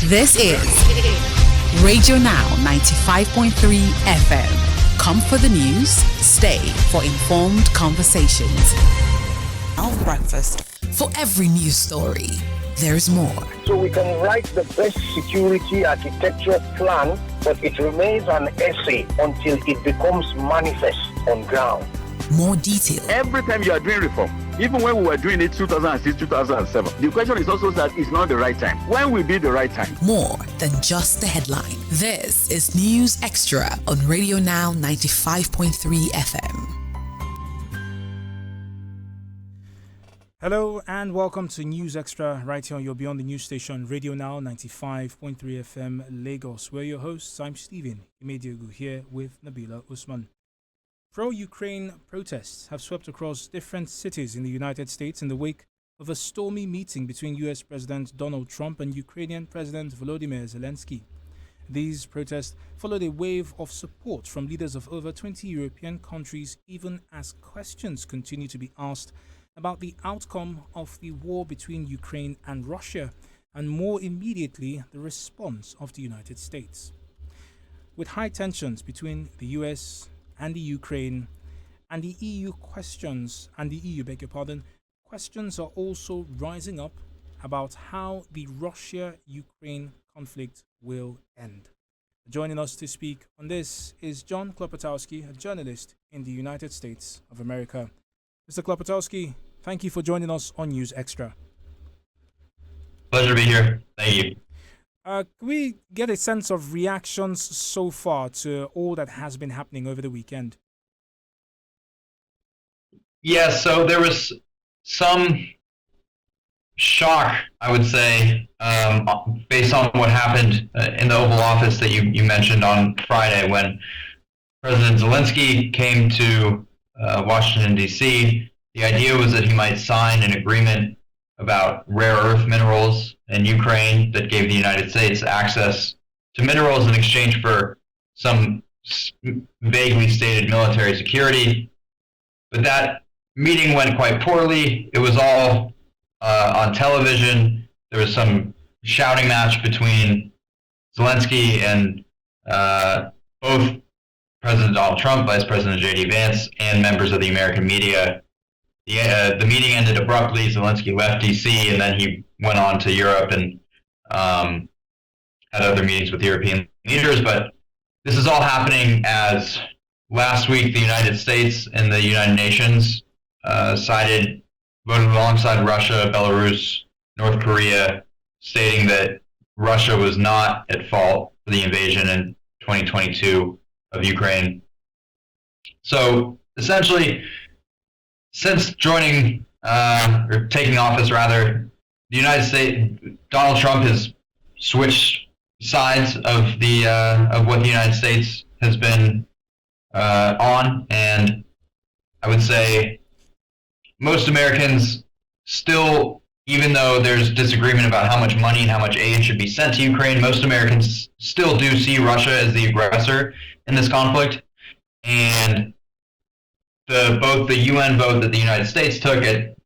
This is Radio Now 95.3 FM. Come for the news, stay for informed conversations. Our breakfast for every news story. There's more. So we can write the best security architecture plan, but it remains an essay until it becomes manifest on ground. More detail. Every time you are doing reform, even when we were doing it 2006, 2007, the question is also that it's not the right time. When will be the right time? More than just the headline. This is News Extra on Radio Now 95.3 FM. Hello and welcome to News Extra right here on your Beyond the News station, Radio Now 95.3 FM Lagos. We're your hosts. I'm Stephen Imediogu here with Nabila Usman. Pro-Ukraine protests have swept across different cities in the United States in the wake of a stormy meeting between U.S. President Donald Trump and Ukrainian President Volodymyr Zelensky. These protests followed a wave of support from leaders of over 20 European countries, even as questions continue to be asked about the outcome of the war between Ukraine and Russia, and more immediately, the response of the United States. With high tensions between the U.S. and the Ukraine and the EU questions are also rising up about how the Russia-Ukraine conflict will end. Joining us to speak on this is John Klopotowski, a journalist in the United States of America. Mr. Klopotowski, thank you for joining us on News Extra. Pleasure to be here. Thank you. Can we get a sense of reactions so far to all that has been happening over the weekend? Yeah, so there was some shock, I would say, based on what happened in the Oval Office that you mentioned on Friday when President Zelensky came to Washington, D.C. The idea was that he might sign an agreement about rare earth minerals in Ukraine that gave the United States access to minerals in exchange for some vaguely stated military security. But that meeting went quite poorly. It was all on television. There was some shouting match between Zelensky and both President Donald Trump, Vice President J.D. Vance, and members of the American media. The meeting ended abruptly. Zelensky left D.C. and then he went on to Europe and had other meetings with European leaders. But this is all happening as last week the United States and the United Nations voted alongside Russia, Belarus, North Korea, stating that Russia was not at fault for the invasion in 2022 of Ukraine. So essentially, since joining or taking office, rather, the United States, Donald Trump has switched sides of the of what the United States has been on, and I would say most Americans still, even though there's disagreement about how much money and how much aid should be sent to Ukraine, most Americans still do see Russia as the aggressor in this conflict, and both the UN vote that the United States took at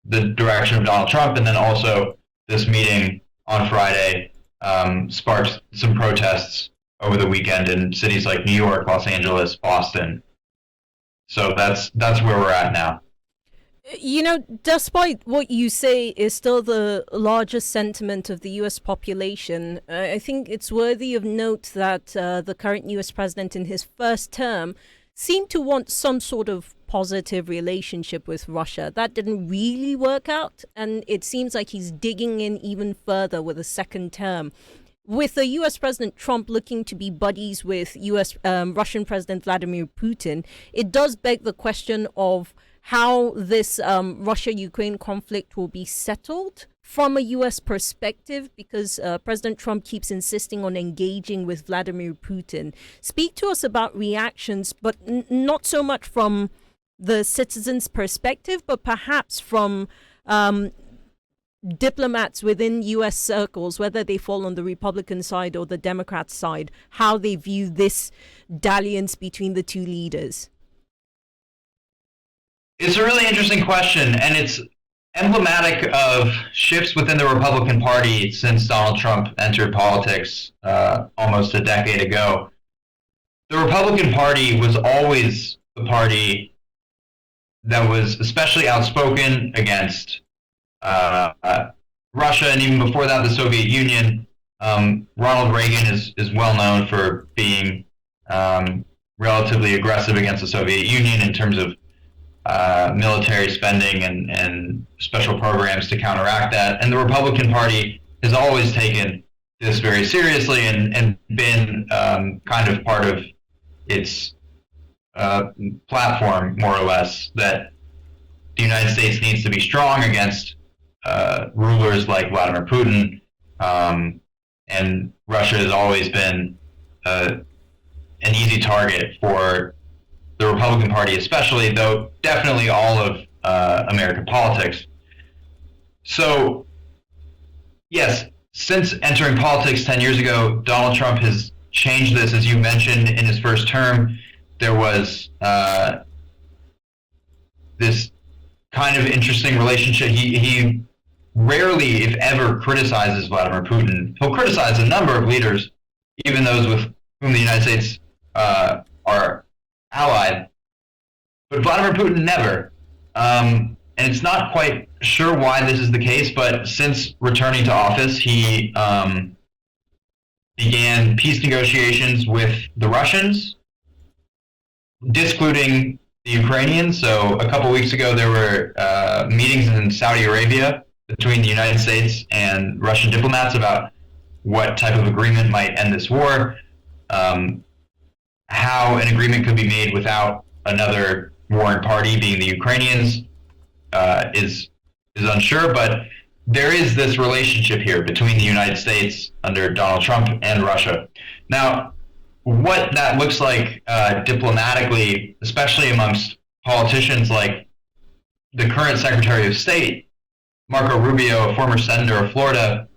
the direction of Donald Trump, and then also this meeting on Friday sparked some protests over the weekend in cities like New York, Los Angeles, Boston. So that's where we're at now. You know, despite what you say is still the largest sentiment of the U.S. population, I think it's worthy of note that the current U.S. president in his first term seemed to want some sort of positive relationship with Russia. That didn't really work out, and it seems like he's digging in even further with a second term. With the U.S. President Trump looking to be buddies with Russian President Vladimir Putin, it does beg the question of how this Russia-Ukraine conflict will be settled from a U.S. perspective, because President Trump keeps insisting on engaging with Vladimir Putin. Speak to us about reactions, but not so much from the citizens' perspective, but perhaps from diplomats within U.S. circles, whether they fall on the Republican side or the Democrat side, how they view this dalliance between the two leaders. It's a really interesting question, and emblematic of shifts within the Republican Party since Donald Trump entered politics almost a decade ago. The Republican Party was always the party that was especially outspoken against Russia, and even before that, the Soviet Union. Ronald Reagan is well known for being relatively aggressive against the Soviet Union in terms of military spending and special programs to counteract that. And the Republican Party has always taken this very seriously and been kind of part of its platform, more or less, that the United States needs to be strong against rulers like Vladimir Putin, and Russia has always been an easy target for the Republican Party, especially, though definitely all of American politics. So, yes, since entering politics 10 years ago, Donald Trump has changed this. As you mentioned, in his first term, there was this kind of interesting relationship. He rarely, if ever, criticizes Vladimir Putin. He'll criticize a number of leaders, even those with whom the United States are allied, but Vladimir Putin never. And it's not quite sure why this is the case, but since returning to office, he began peace negotiations with the Russians, discluding the Ukrainians. So a couple weeks ago, there were meetings in Saudi Arabia between the United States and Russian diplomats about what type of agreement might end this war, how an agreement could be made without another warring party, being the Ukrainians, is unsure. But there is this relationship here between the United States under Donald Trump and Russia. Now, what that looks like diplomatically, especially amongst politicians like the current Secretary of State, Marco Rubio, a former senator of Florida,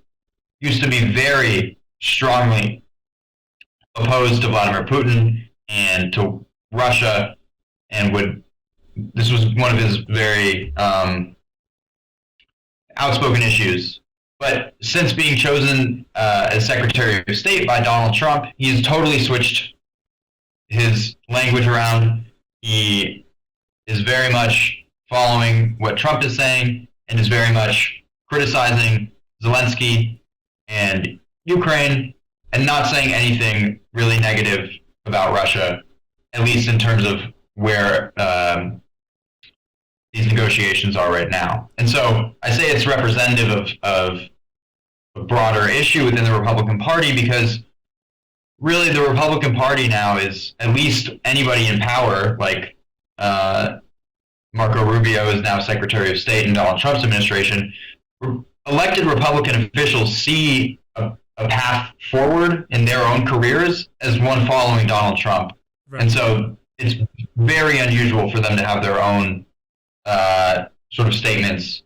used to be very strongly opposed to Vladimir Putin and to Russia, and this was one of his very outspoken issues. But since being chosen as Secretary of State by Donald Trump, he's totally switched his language around. He is very much following what Trump is saying and is very much criticizing Zelensky and Ukraine and not saying anything really negative about Russia, at least in terms of where these negotiations are right now. And so I say it's representative of a broader issue within the Republican Party, because really the Republican Party now is, at least anybody in power, like Marco Rubio is now Secretary of State in Donald Trump's administration, elected Republican officials see a path forward in their own careers as one following Donald Trump. Right. And so it's very unusual for them to have their own sort of statements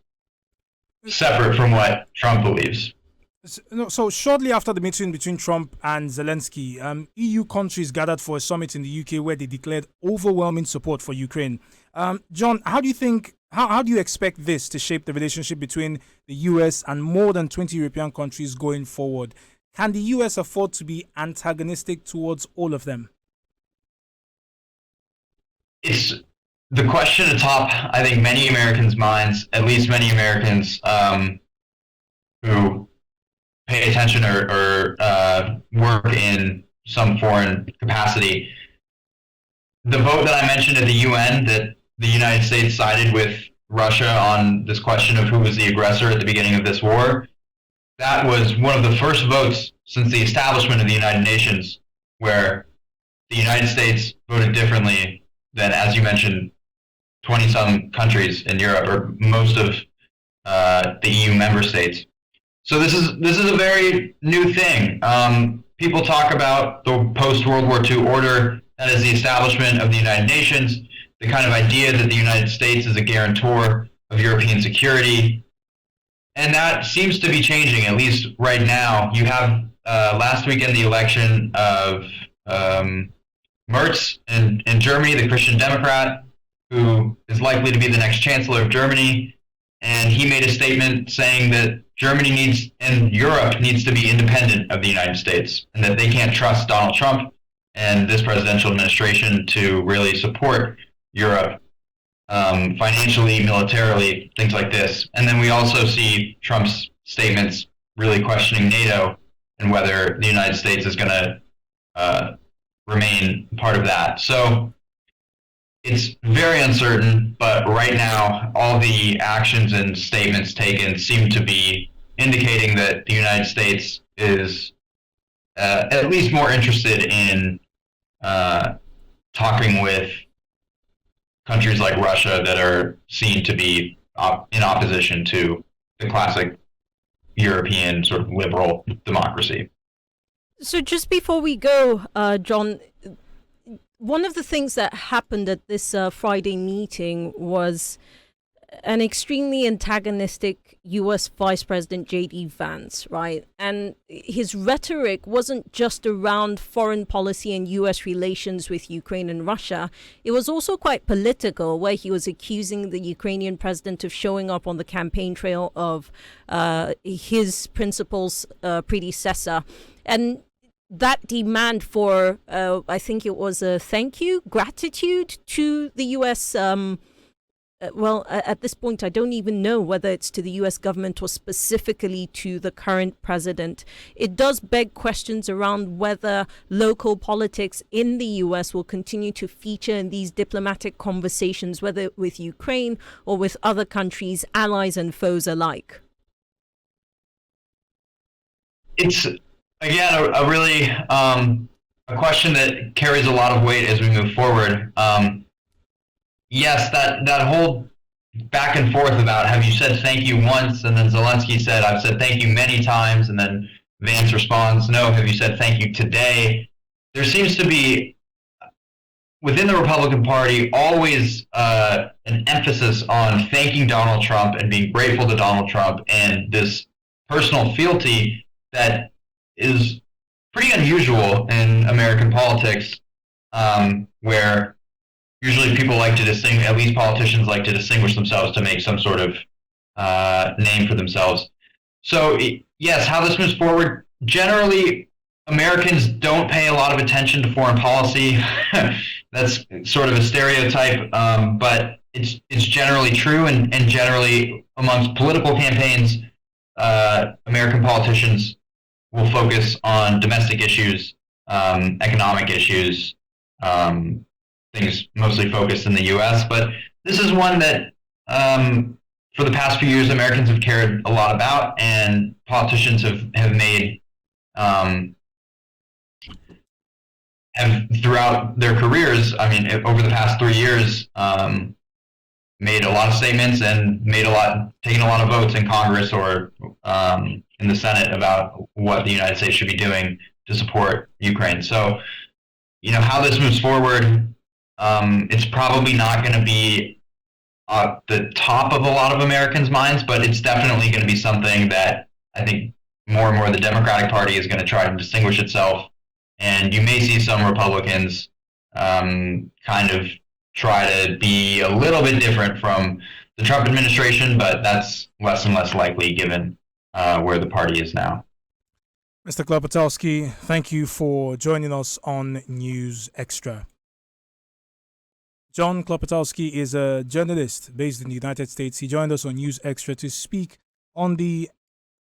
separate from what Trump believes. So shortly after the meeting between Trump and Zelensky, EU countries gathered for a summit in the UK where they declared overwhelming support for Ukraine. John, how do you expect this to shape the relationship between the US and more than 20 European countries going forward? Can the US afford to be antagonistic towards all of them? It's the question atop, I think, many Americans' minds, at least many Americans who pay attention or work in some foreign capacity. The vote that I mentioned at the UN, that the United States sided with Russia on this question of who was the aggressor at the beginning of this war, that was one of the first votes since the establishment of the United Nations where the United States voted differently than, as you mentioned, 20-some countries in Europe, or most of the EU member states. So this is a very new thing. People talk about the post-World War II order, that is the establishment of the United Nations, the kind of idea that the United States is a guarantor of European security. And that seems to be changing, at least right now. You have last weekend the election of Merz in Germany, the Christian Democrat, who is likely to be the next chancellor of Germany. and he made a statement saying that Germany needs and Europe needs to be independent of the United States, and that they can't trust Donald Trump and this presidential administration to really support Europe financially, militarily, things like this. And then we also see Trump's statements really questioning NATO and whether the United States is going to remain part of that. So it's very uncertain, but right now, all the actions and statements taken seem to be indicating that the United States is at least more interested in talking with countries like Russia that are seen to be in opposition to the classic European sort of liberal democracy. So just before we go, John, one of the things that happened at this Friday meeting was an extremely antagonistic U.S. Vice President J.D. Vance, right? And his rhetoric wasn't just around foreign policy and U.S. relations with Ukraine and Russia. It was also quite political, where he was accusing the Ukrainian president of showing up on the campaign trail of his principal's predecessor. And that demand for, I think it was a thank you, gratitude to the U.S. Well, at this point, I don't even know whether it's to the U.S. government or specifically to the current president. It does beg questions around whether local politics in the U.S. will continue to feature in these diplomatic conversations, whether with Ukraine or with other countries, allies and foes alike. It's, again, a really a question that carries a lot of weight as we move forward. Yes, that whole back and forth about have you said thank you once, and then Zelensky said I've said thank you many times, and then Vance responds, no, have you said thank you today? There seems to be within the Republican Party always an emphasis on thanking Donald Trump and being grateful to Donald Trump, and this personal fealty that is pretty unusual in American politics, where usually people like to distinguish, at least politicians like to distinguish themselves to make some sort of name for themselves. So yes, how this moves forward, generally Americans don't pay a lot of attention to foreign policy. That's sort of a stereotype, but it's generally true, and generally amongst political campaigns, American politicians will focus on domestic issues, economic issues, things mostly focused in the U.S. But this is one that, for the past few years, Americans have cared a lot about, and politicians have made, have throughout their careers, I mean, over the past 3 years, made a lot of statements and taken a lot of votes in Congress or in the Senate about what the United States should be doing to support Ukraine. So, how this moves forward, it's probably not going to be at the top of a lot of Americans' minds, but it's definitely going to be something that I think more and more the Democratic Party is going to try to distinguish itself. And you may see some Republicans kind of try to be a little bit different from the Trump administration, but that's less and less likely given where the party is now. Mr. Klopotowski, thank you for joining us on News Extra. John Klopotowski is a journalist based in the United States. He joined us on News Extra to speak on the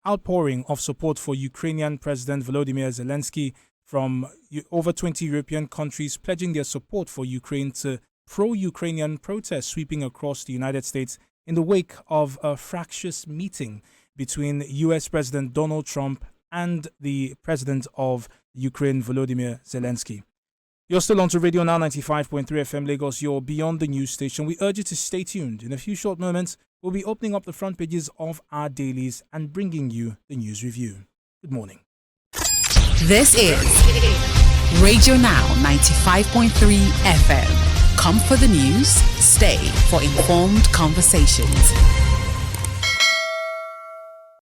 outpouring of support for Ukrainian President Volodymyr Zelensky from over 20 European countries pledging their support for Ukraine to pro-Ukrainian protests sweeping across the United States in the wake of a fractious meeting between US President Donald Trump and the President of Ukraine, Volodymyr Zelensky. You're still on to Radio Now 95.3 FM Lagos, your Beyond the News station. We urge you to stay tuned. In a few short moments, we'll be opening up the front pages of our dailies and bringing you the news review. Good morning. This is Radio Now 95.3 FM. Come for the news, stay for informed conversations.